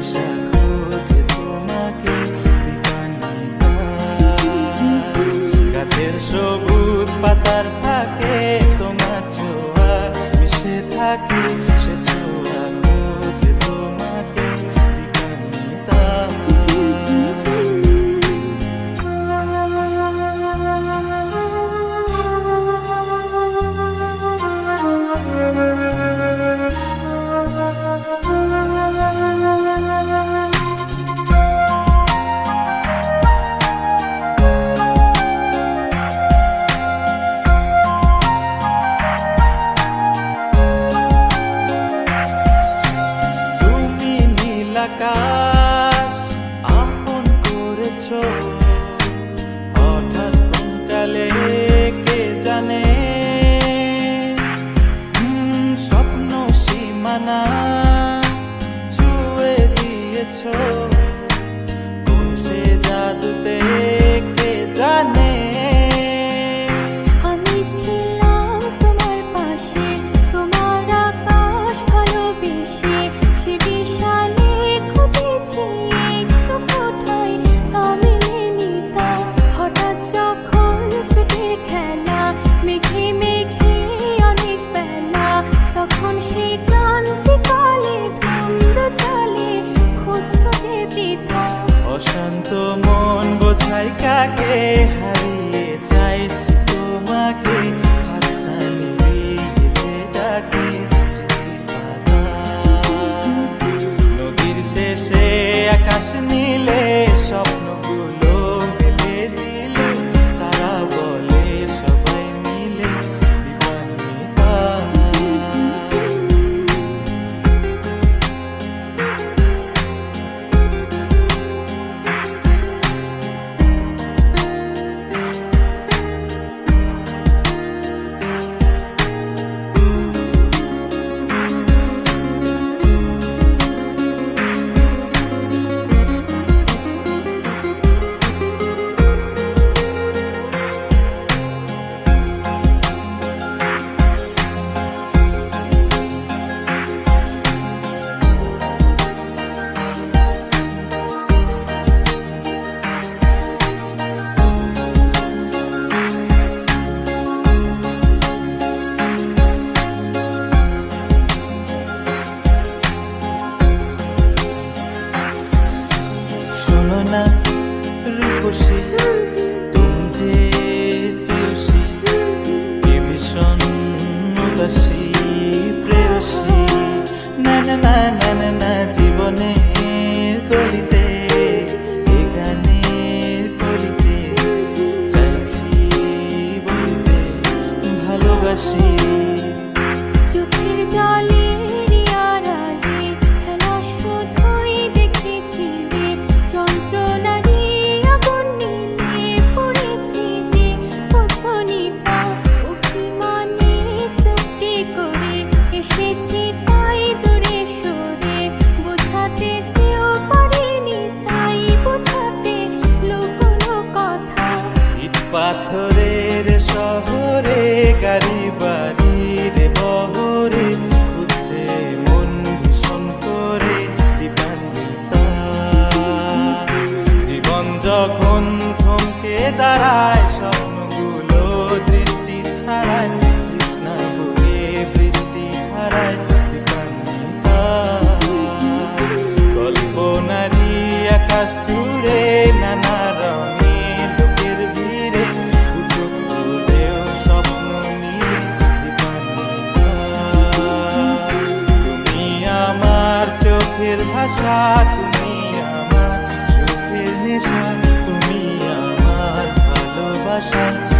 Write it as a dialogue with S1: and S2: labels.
S1: দিশা খোঁজে তোমাকে দীপান্বিতা। গাছের সবুজ পাতার ফাঁকে তোমার ছোঁয়া মিশে থাকে, সে ছোঁয়া খোঁজে তোমাকে দীপান্বিতা। আকাশ আপন করেছো হঠাৎ কোন কালে কে জানে, স্বপ্ন সীমানা ছুঁয়ে দিয়েছো কোন সে জাদুতে কে জানে। অশান্ত মন বোঝাই কাকে, হারিয়ে চাইছি তোমাকে, হাতছানি দিয়ে ডাকে নদীর শেষে আকাশ নীলে স্বপ্নগুলো মেলে দিল, তারা বলে সবাই মিলে দীপান্বিতা। না রূপসী তুমি যে শ্রেয়সী, কে ভীষণ উদাসী প্রেয়সী, না না না না না না জীবনের গলিতে এ গানের কলিতে চাইছি বলতে ভালোবাসি।
S2: চোখের জলে
S1: পাথরের শহরে গাড়ি বাড়ির বহরে খুঁজছে মন ভীষণ করে দীপান্বিতা। জীবন যখন থমকে দাঁড়ায় স্বপ্নগুলো দৃষ্টি ছাড়ায়, তৃষ্ণা বুকে বৃষ্টি হারায় দীপান্বিতা। কল্পনারি আকাশ জুড়ে নানা রঙে ভাষা, তুমি আমার সুখের নেশা, তুমি আমার ভালোবাসা।